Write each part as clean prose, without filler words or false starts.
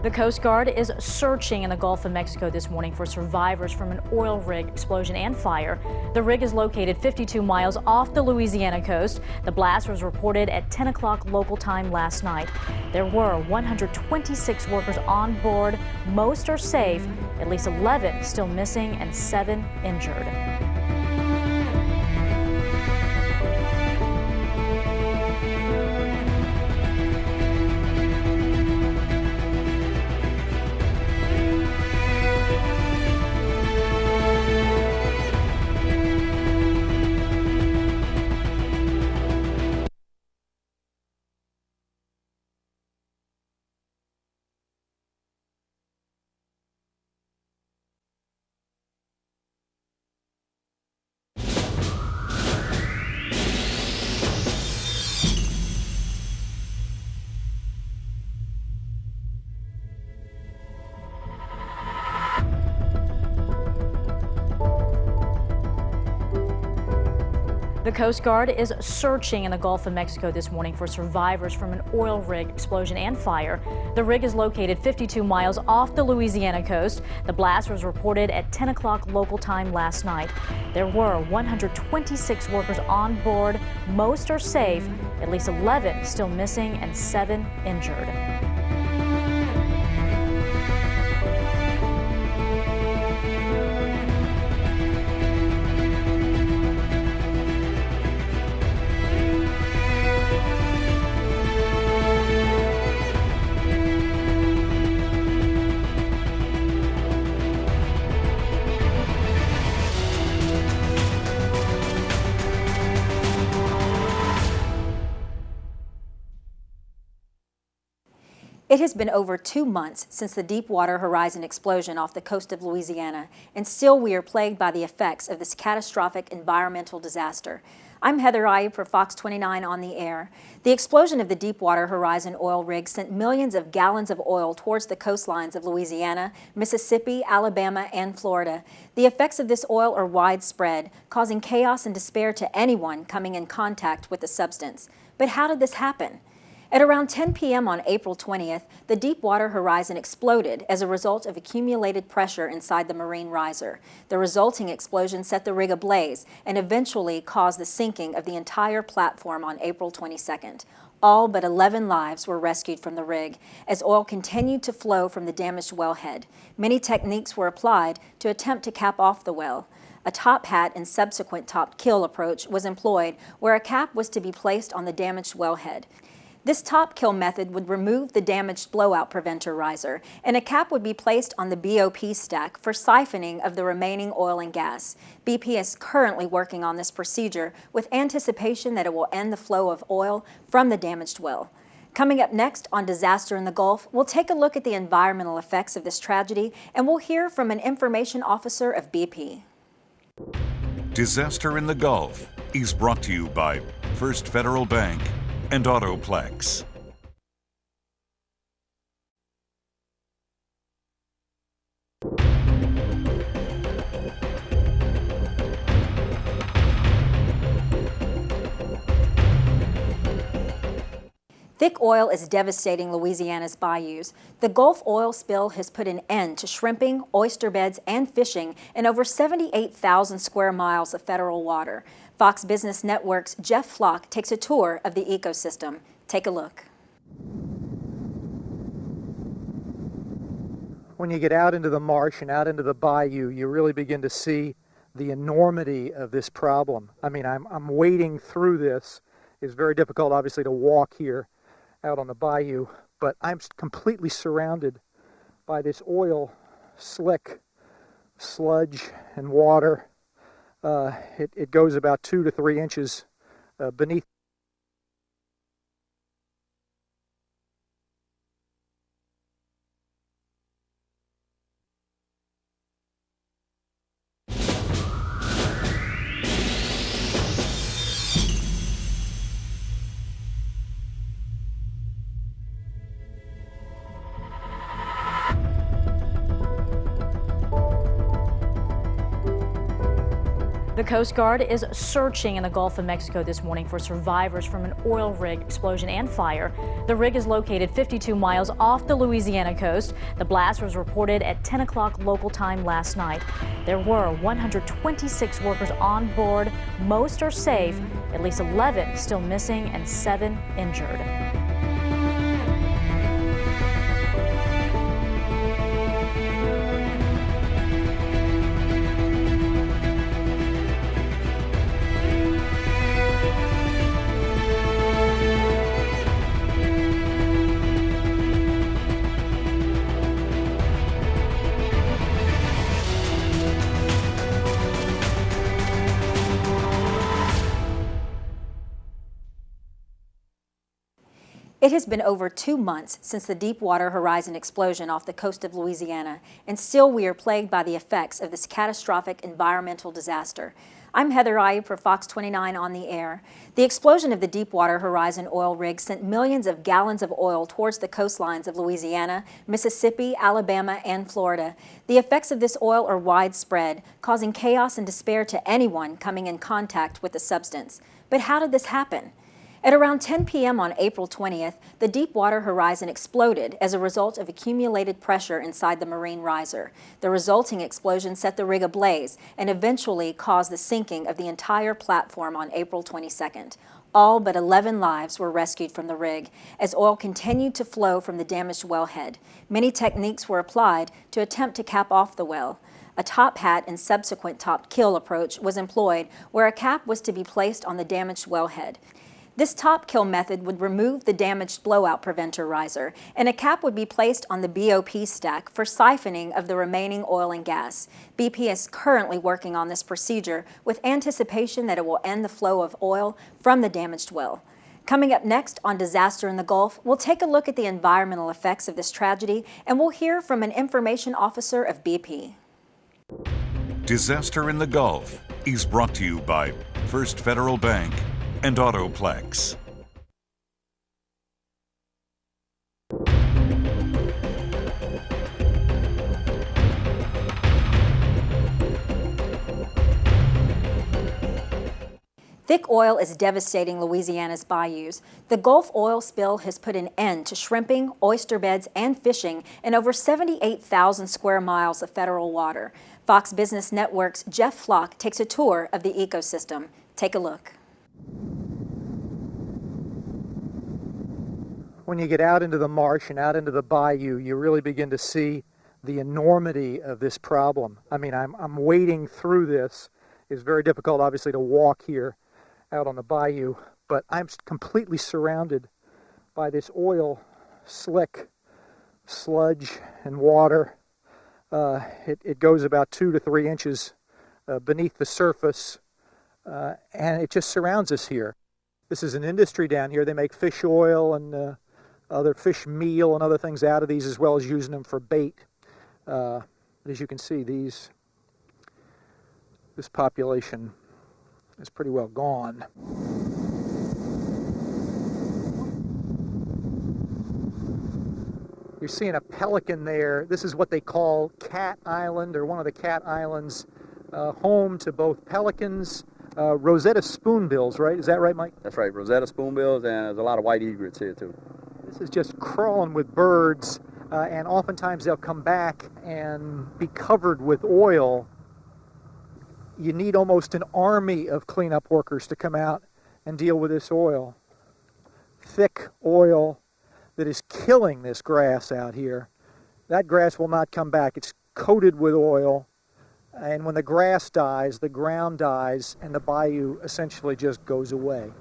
The Coast Guard is searching in the Gulf of Mexico this morning for survivors from an oil rig explosion and fire. The rig is located 52 miles off the Louisiana coast. The blast was reported at 10 o'clock local time last night. There were 126 workers on board. Most are safe, at least 11 still missing, and 7 injured. The Coast Guard is searching in the Gulf of Mexico this morning for survivors from an oil rig explosion and fire. The rig is located 52 miles off the Louisiana coast. The blast was reported at 10 o'clock local time last night. There were 126 workers on board. Most are safe, at least 11 still missing, and 7 injured. It has been over 2 months since the Deepwater Horizon explosion off the coast of Louisiana, and still we are plagued by the effects of this catastrophic environmental disaster. I'm Heather Ayub for FOX29 on the air. The explosion of the Deepwater Horizon oil rig sent millions of gallons of oil towards the coastlines of Louisiana, Mississippi, Alabama, and Florida. The effects of this oil are widespread, causing chaos and despair to anyone coming in contact with the substance. But how did this happen? At around 10 p.m. on April 20th, the Deepwater Horizon exploded as a result of accumulated pressure inside the marine riser. The resulting explosion set the rig ablaze and eventually caused the sinking of the entire platform on April 22nd. All but 11 lives were rescued from the rig as oil continued to flow from the damaged wellhead. Many techniques were applied to attempt to cap off the well. A top hat and subsequent top kill approach was employed, where a cap was to be placed on the damaged wellhead. This top kill method would remove the damaged blowout preventer riser, and a cap would be placed on the BOP stack for siphoning of the remaining oil and gas. BP is currently working on this procedure with anticipation that it will end the flow of oil from the damaged well. Coming up next on Disaster in the Gulf, we'll take a look at the environmental effects of this tragedy, and we'll hear from an information officer of BP. Disaster in the Gulf is brought to you by First Federal Bank and Autoplex. Thick oil is devastating Louisiana's bayous. The Gulf oil spill has put an end to shrimping, oyster beds, and fishing in over 78,000 square miles of federal water. Fox Business Network's Jeff Flock takes a tour of the ecosystem. Take a look. When you get out into the marsh and out into the bayou, you really begin to see the enormity of this problem. I mean, I'm wading through this. It's very difficult, obviously, to walk here out on the bayou, but I'm completely surrounded by this oil slick, sludge, and water. It goes about 2 to 3 inches beneath. The The Coast Guard is searching in the Gulf of Mexico this morning for survivors from an oil rig explosion and fire. The rig is located 52 miles off the Louisiana coast. The blast was reported at 10 o'clock local time last night. There were 126 workers on board. Most are safe, at least 11 still missing, and 7 injured. It has been over 2 months since the Deepwater Horizon explosion off the coast of Louisiana, and still we are plagued by the effects of this catastrophic environmental disaster. I'm Heather Ayub for FOX29 on the air. The explosion of the Deepwater Horizon oil rig sent millions of gallons of oil towards the coastlines of Louisiana, Mississippi, Alabama, and Florida. The effects of this oil are widespread, causing chaos and despair to anyone coming in contact with the substance. But how did this happen? At around 10 p.m. on April 20th, the Deepwater Horizon exploded as a result of accumulated pressure inside the marine riser. The resulting explosion set the rig ablaze and eventually caused the sinking of the entire platform on April 22nd. All but 11 lives were rescued from the rig as oil continued to flow from the damaged wellhead. Many techniques were applied to attempt to cap off the well. A top hat and subsequent top kill approach was employed, where a cap was to be placed on the damaged wellhead. This top kill method would remove the damaged blowout preventer riser, and a cap would be placed on the BOP stack for siphoning of the remaining oil and gas. BP is currently working on this procedure with anticipation that it will end the flow of oil from the damaged well. Coming up next on Disaster in the Gulf, we'll take a look at the environmental effects of this tragedy, and we'll hear from an information officer of BP. Disaster in the Gulf is brought to you by First Federal Bank and Autoplex. Thick oil is devastating Louisiana's bayous. The Gulf oil spill has put an end to shrimping, oyster beds, and fishing in over 78,000 square miles of federal water. Fox Business Network's Jeff Flock takes a tour of the ecosystem. Take a look. When you get out into the marsh and out into the bayou, you really begin to see the enormity of this problem. I mean, I'm wading through this. It's very difficult, obviously, to walk here out on the bayou, but I'm completely surrounded by this oil slick, sludge, and water. It goes about 2 to 3 inches beneath the surface, and it just surrounds us here. This is an industry down here. They make fish oil and other fish meal and other things out of these, as well as using them for bait. As you can see, this population is pretty well gone. You're seeing a pelican there. This is what they call Cat Island, or one of the Cat Islands, home to both pelicans, Rosetta spoonbills, right? Is that right, Mike? That's right, Rosetta spoonbills, and there's a lot of white egrets here too. This is just crawling with birds, and oftentimes they'll come back and be covered with oil. You need almost an army of cleanup workers to come out and deal with this oil. Thick oil that is killing this grass out here. That grass will not come back. It's coated with oil, and when the grass dies, the ground dies, and the bayou essentially just goes away.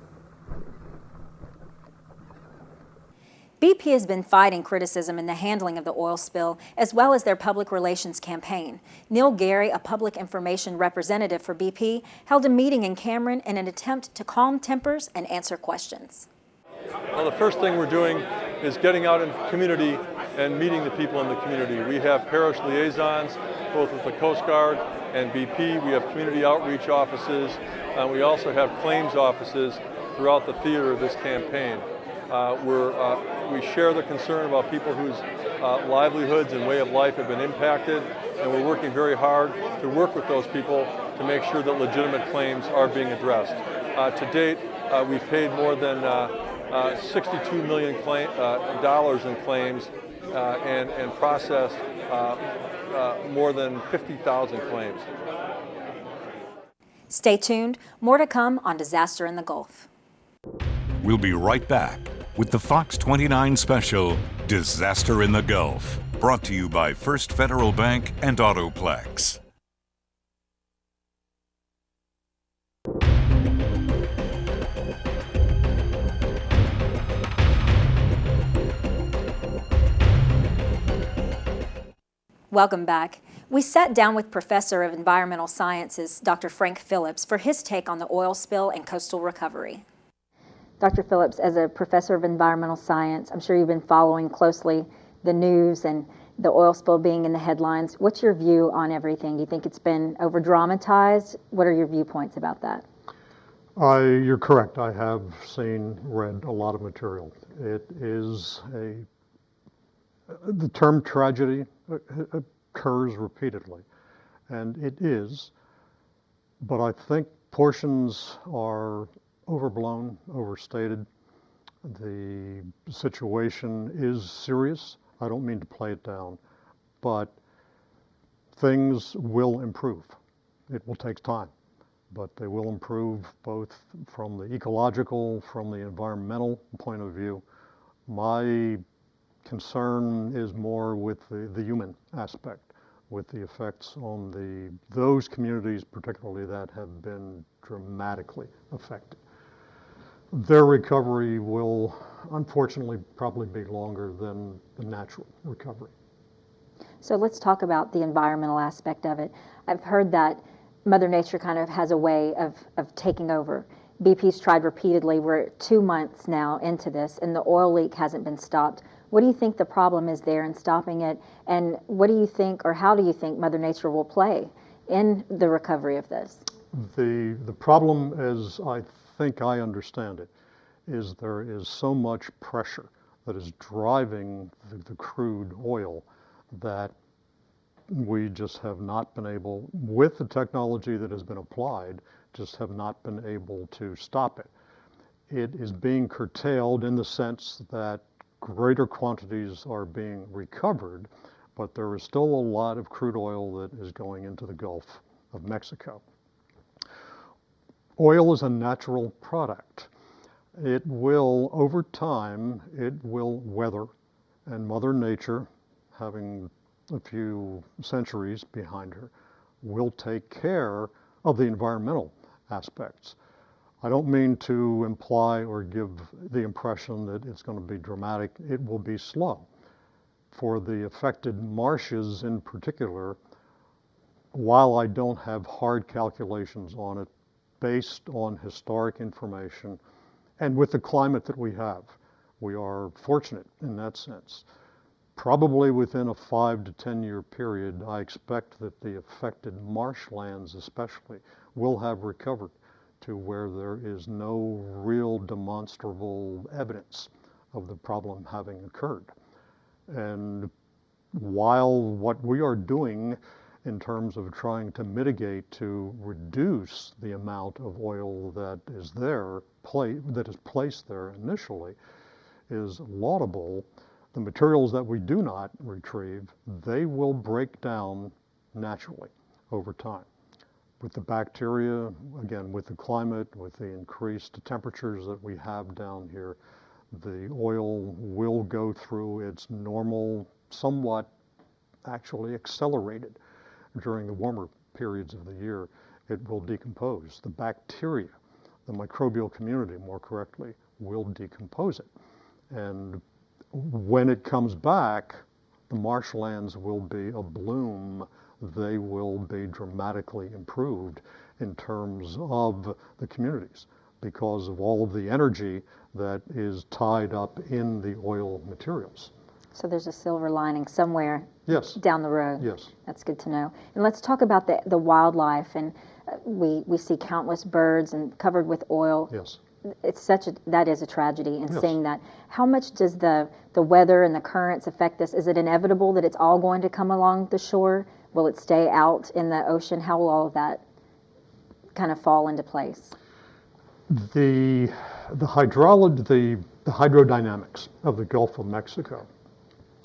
BP has been fighting criticism in the handling of the oil spill, as well as their public relations campaign. Neil Gary, a public information representative for BP, held a meeting in Cameron in an attempt to calm tempers and answer questions. Well, the first thing we're doing is getting out in the community and meeting the people in the community. We have parish liaisons, both with the Coast Guard and BP. We have community outreach offices, and we also have claims offices throughout the theater of this campaign. We share the concern about people whose livelihoods and way of life have been impacted, and we're working very hard to work with those people to make sure that legitimate claims are being addressed. To date, we've paid more than $62 million in claims and processed more than 50,000 claims. Stay tuned. More to come on disaster in the Gulf. We'll be right back with the Fox 29 special, Disaster in the Gulf, brought to you by First Federal Bank and Autoplex. Welcome back. We sat down with Professor of Environmental Sciences, Dr. Frank Phillips, for his take on the oil spill and coastal recovery. Dr. Phillips, as a professor of environmental science, I'm sure you've been following closely the news and the oil spill being in the headlines. What's your view on everything? Do you think it's been over-dramatized? What are your viewpoints about that? You're correct. I have read a lot of material. It is the term tragedy occurs repeatedly, and it is, but I think portions are overblown, overstated. The situation is serious. I don't mean to play it down, but things will improve. It will take time, but they will improve both from the ecological, from the environmental point of view. My concern is more with the human aspect, with the effects on those communities particularly that have been dramatically affected. Their recovery will unfortunately probably be longer than the natural recovery. So let's talk about the environmental aspect of it. I've heard that Mother Nature kind of has a way of taking over. BP's tried repeatedly. We're 2 months now into this, and the oil leak hasn't been stopped. What do you think the problem is there in stopping it? And what do you think, or how do you think Mother Nature will play in the recovery of this? The problem, as I think I understand it, is there is so much pressure that is driving the crude oil that we just have not been able, with the technology that has been applied, just have not been able to stop it. It is being curtailed in the sense that greater quantities are being recovered, but there is still a lot of crude oil that is going into the Gulf of Mexico. Oil is a natural product. It will, over time, it will weather, and Mother Nature, having a few centuries behind her, will take care of the environmental aspects. I don't mean to imply or give the impression that it's going to be dramatic. It will be slow. For the affected marshes in particular, while I don't have hard calculations on it, based on historic information, and with the climate that we have, we are fortunate in that sense. Probably within a 5 to 10 year period, I expect that the affected marshlands especially will have recovered to where there is no real demonstrable evidence of the problem having occurred. And while what we are doing in terms of trying to mitigate to reduce the amount of oil that is there, that is placed there initially, is laudable, the materials that we do not retrieve, they will break down naturally over time. With the bacteria, again, with the climate, with the increased temperatures that we have down here, the oil will go through its normal, somewhat actually accelerated during the warmer periods of the year. It will decompose. The bacteria, the microbial community more correctly, will decompose it. And when it comes back, the marshlands will be abloom. They will be dramatically improved in terms of the communities because of all of the energy that is tied up in the oil materials. So there's a silver lining somewhere Yes. down the road. Yes. That's good to know. And let's talk about the wildlife. And we see countless birds and covered with oil. Yes. That is a tragedy in Yes. seeing that. How much does the weather and the currents affect this? Is it inevitable that it's all going to come along the shore? Will it stay out in the ocean? How will all of that kind of fall into place? The hydrodynamics of the Gulf of Mexico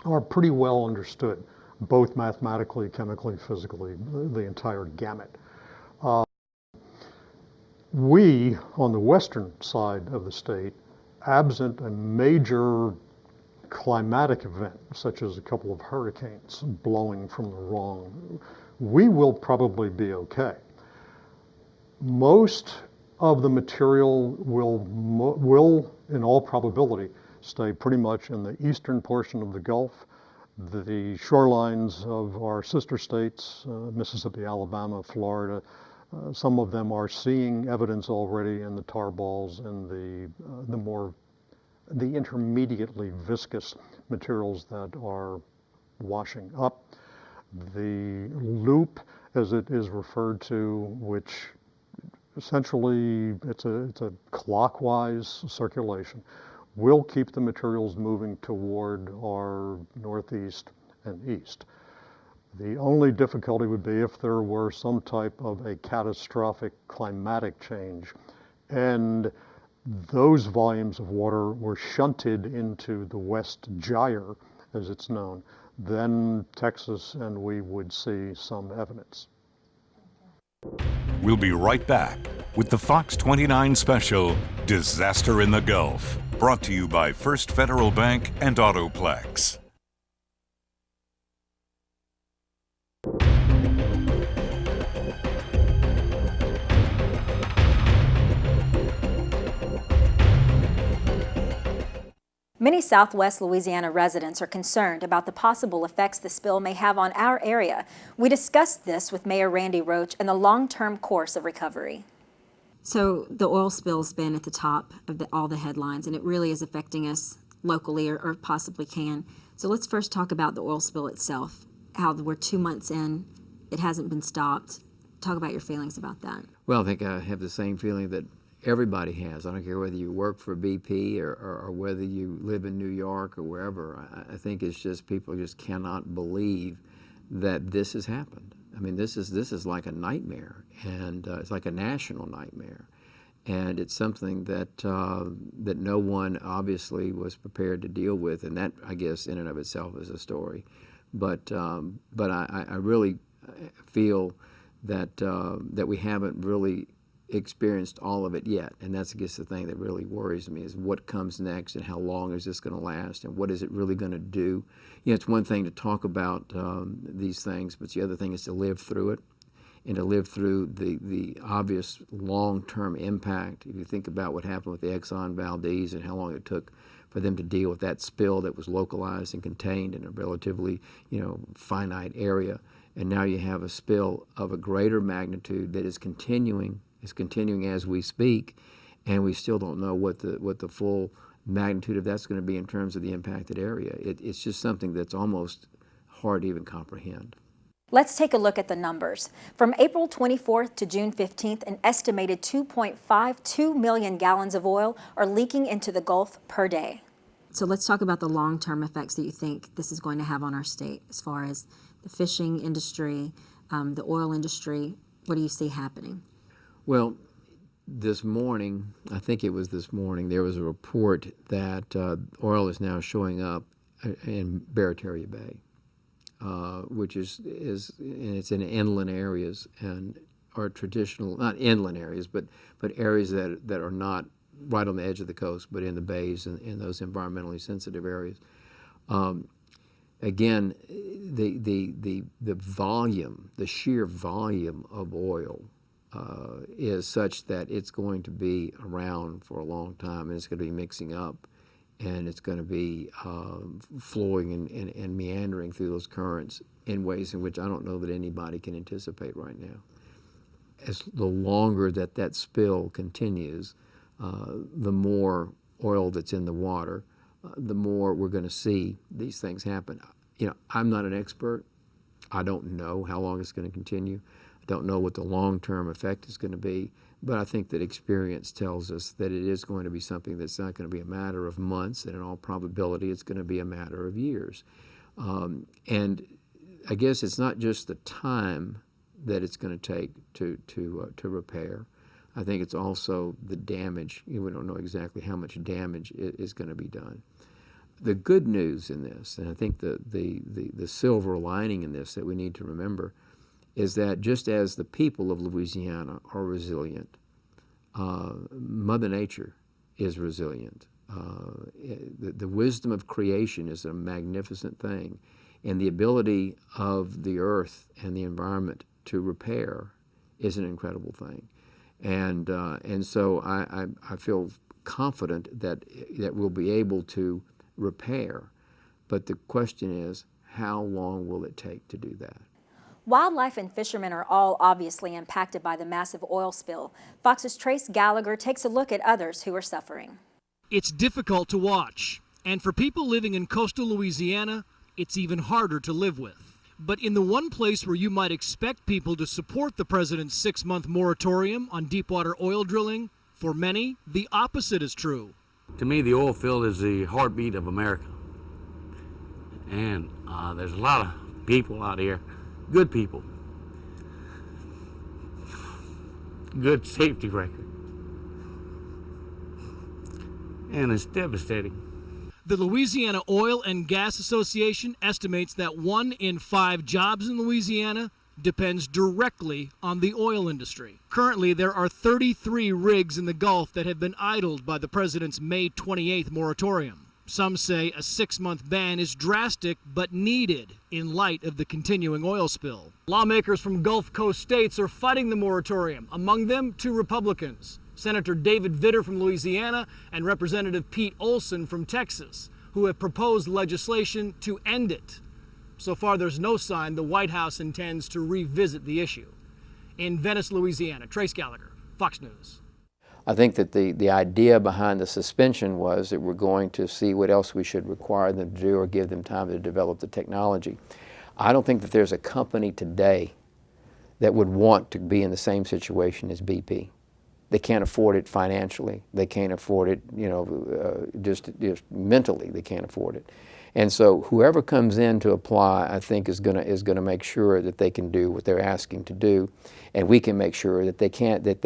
are pretty well understood, both mathematically, chemically, physically, the entire gamut. We, on the western side of the state, absent a major climatic event, such as a couple of hurricanes blowing from the wrong, we will probably be okay. Most of the material will, in all probability, stay pretty much in the eastern portion of the Gulf. The shorelines of our sister states, Mississippi, Alabama, Florida, some of them are seeing evidence already in the tar balls and the intermediately viscous materials that are washing up. The loop, as it is referred to, which essentially it's a clockwise circulation, will keep the materials moving toward our northeast and east. The only difficulty would be if there were some type of a catastrophic climatic change and those volumes of water were shunted into the West Gyre, as it's known, then Texas and we would see some evidence. We'll be right back with the Fox 29 special, Disaster in the Gulf, brought to you by First Federal Bank and Autoplex. Many Southwest Louisiana residents are concerned about the possible effects the spill may have on our area. We discussed this with Mayor Randy Roach and the long-term course of recovery. So the oil spill's been at the top of all the headlines, and it really is affecting us locally or possibly can. So let's first talk about the oil spill itself, how we're 2 months in, it hasn't been stopped. Talk about your feelings about that. Well, I think I have the same feeling that everybody has. I don't care whether you work for BP or whether you live in New York or wherever. I think it's just people just cannot believe that this has happened. I mean, this is like a nightmare, and it's like a national nightmare, and it's something that that no one obviously was prepared to deal with, and that, I guess, in and of itself is a story. But I really feel that that we haven't really experienced all of it yet, and that's, I guess, the thing that really worries me is what comes next and how long is this going to last and what is it really going to do. You know, it's one thing to talk about these things, but the other thing is to live through it and to live through the obvious long-term impact. If you think about what happened with the Exxon Valdez and how long it took for them to deal with that spill that was localized and contained in a relatively, finite area, and now you have a spill of a greater magnitude that is continuing as we speak, and we still don't know what the full magnitude of that's going to be in terms of the impacted area. It's just something that's almost hard to even comprehend. Let's take a look at the numbers. From April 24th to June 15th, an estimated 2.52 million gallons of oil are leaking into the Gulf per day. So let's talk about the long-term effects that you think this is going to have on our state as far as the fishing industry, the oil industry. What do you see happening? Well, this morning, I think it was this morning, there was a report that oil is now showing up in Barataria Bay, which is and it's in inland areas and are traditional, not inland areas, but areas that are not right on the edge of the coast, but in the bays and in those environmentally sensitive areas. Again, the volume, the sheer volume of oil is such that it's going to be around for a long time, and it's going to be mixing up, and it's going to be flowing and meandering through those currents in ways in which I don't know that anybody can anticipate right now. As the longer that spill continues, the more oil that's in the water, the more we're going to see these things happen. I'm not an expert. I don't know how long it's going to continue. Don't know what the long-term effect is going to be, but I think that experience tells us that it is going to be something that's not going to be a matter of months, and in all probability it's going to be a matter of years. And I guess it's not just the time that it's going to take to repair. I think it's also the damage. We don't know exactly how much damage is going to be done. The good news in this, and I think the silver lining in this that we need to remember, is that just as the people of Louisiana are resilient, Mother Nature is resilient. The wisdom of creation is a magnificent thing, and the ability of the earth and the environment to repair is an incredible thing. And so I feel confident that we'll be able to repair, but the question is, how long will it take to do that? Wildlife and fishermen are all obviously impacted by the massive oil spill. Fox's Trace Gallagher takes a look at others who are suffering. It's difficult to watch, and for people living in coastal Louisiana, it's even harder to live with. But in the one place where you might expect people to support the president's 6-month moratorium on deepwater oil drilling, for many, the opposite is true. To me, the oil field is the heartbeat of America. And there's a lot of people out here, good people, good safety record. And it's devastating. The Louisiana Oil and Gas Association estimates that 1 in 5 jobs in Louisiana depends directly on the oil industry. Currently, there are 33 rigs in the Gulf that have been idled by the president's May 28th moratorium. Some say a 6-month ban is drastic but needed in light of the continuing oil spill. Lawmakers from Gulf Coast states are fighting the moratorium, among them 2 Republicans, Senator David Vitter from Louisiana and Representative Pete Olson from Texas, who have proposed legislation to end it. So far, there's no sign the White House intends to revisit the issue. In Venice, Louisiana, Trace Gallagher, Fox News. I think that the idea behind the suspension was that we're going to see what else we should require them to do or give them time to develop the technology. I don't think that there's a company today that would want to be in the same situation as BP. They can't afford it financially. They can't afford it, just mentally. They can't afford it. And so whoever comes in to apply, I think, is going to make sure that they can do what they're asking to do, and we can make sure that they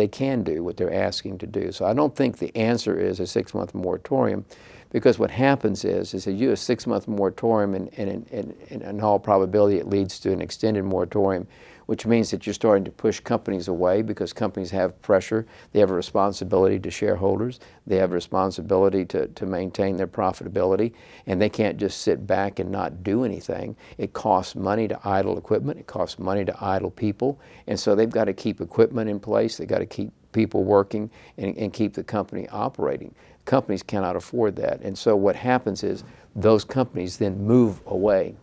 can do what they're asking to do. So I don't think the answer is a 6-month moratorium, because what happens is that you do a 6-month moratorium, and in all probability it leads to an extended moratorium, which means that you're starting to push companies away, because companies have pressure. They have a responsibility to shareholders. They have a responsibility to maintain their profitability, and they can't just sit back and not do anything. It costs money to idle equipment. It costs money to idle people, and so they've got to keep equipment in place. They've got to keep people working and keep the company operating. Companies cannot afford that, and so what happens is those companies then move away,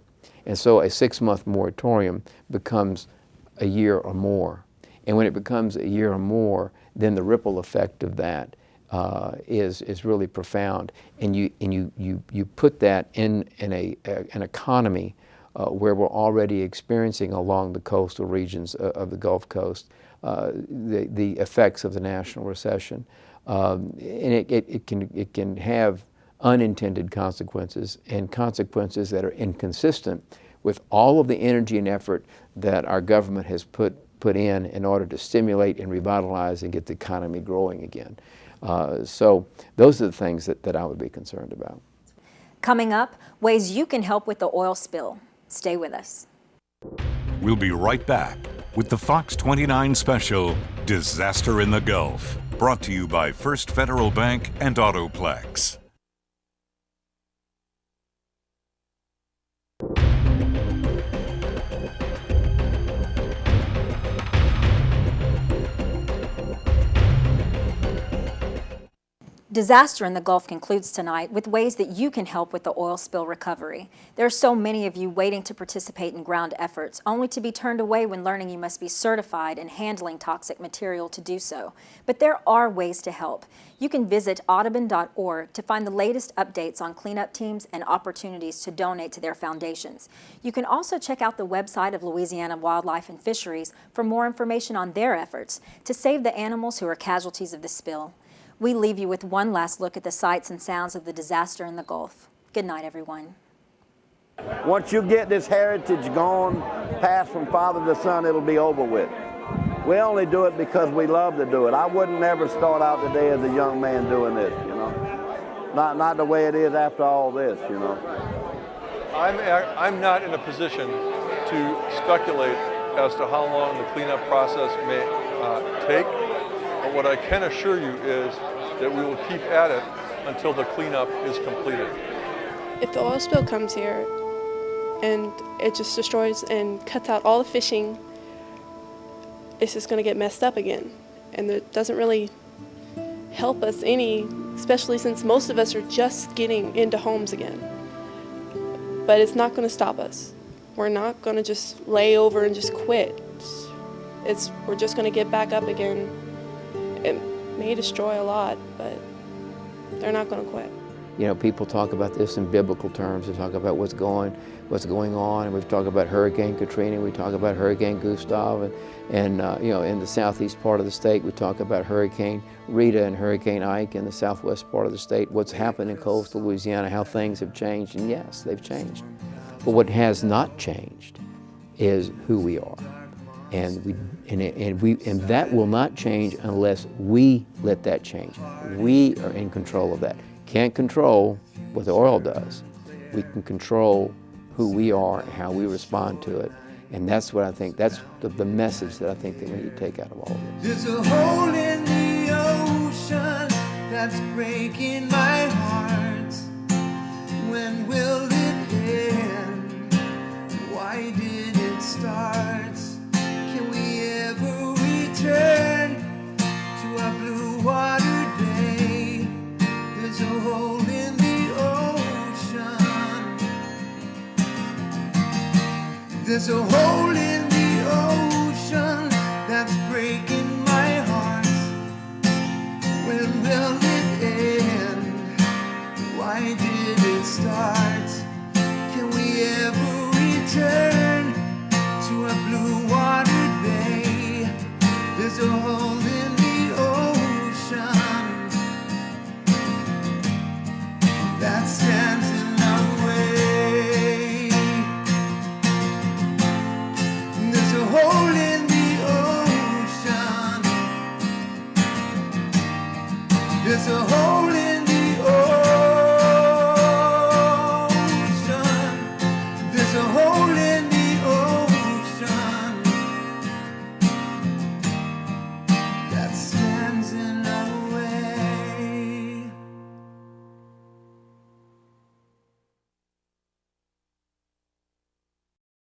and so a 6-month moratorium becomes a year or more. And when it becomes a year or more, then the ripple effect of that is really profound. And you put that in an economy where we're already experiencing along the coastal regions of the Gulf Coast the effects of the national recession. And it can have unintended consequences, and consequences that are inconsistent with all of the energy and effort that our government has put in order to stimulate and revitalize and get the economy growing again. So those are the things that I would be concerned about. Coming up, ways you can help with the oil spill. Stay with us. We'll be right back with the Fox 29 special, Disaster in the Gulf, brought to you by First Federal Bank and Autoplex. Disaster in the Gulf concludes tonight with ways that you can help with the oil spill recovery. There are so many of you waiting to participate in ground efforts, only to be turned away when learning you must be certified in handling toxic material to do so. But there are ways to help. You can visit audubon.org to find the latest updates on cleanup teams and opportunities to donate to their foundations. You can also check out the website of Louisiana Wildlife and Fisheries for more information on their efforts to save the animals who are casualties of the spill. We leave you with one last look at the sights and sounds of the disaster in the Gulf. Good night, everyone. Once you get this heritage going, passed from father to son, it'll be over with. We only do it because we love to do it. I wouldn't never start out the day as a young man doing this, you know. Not the way it is after all this, you know. I'm not in a position to speculate as to how long the cleanup process may take, but what I can assure you is that we will keep at it until the cleanup is completed. If the oil spill comes here and it just destroys and cuts out all the fishing, it's just going to get messed up again. And it doesn't really help us any, especially since most of us are just getting into homes again. But it's not going to stop us. We're not going to just lay over and just quit. We're just going to get back up again. It may destroy a lot, but they're not going to quit. You know, people talk about this in biblical terms. They talk about what's going on, and we've talked about Hurricane Katrina, we talk about Hurricane Gustav, and you know, in the southeast part of the state, we talk about Hurricane Rita and Hurricane Ike in the southwest part of the state, what's happened in coastal Louisiana, how things have changed, and yes, they've changed. But what has not changed is who we are. And that will not change unless we let that change. We are in control of that. Can't control what the oil does. We can control who we are and how we respond to it. And that's what I think, that's the message that I think that we need to take out of all of this. There's a hole in the ocean that's breaking my heart. When will it end? Why did it start? Can we ever return to our blue water day? There's a hole in the ocean. There's a hole in the ocean that's breaking my heart. When will it end? Why did it start?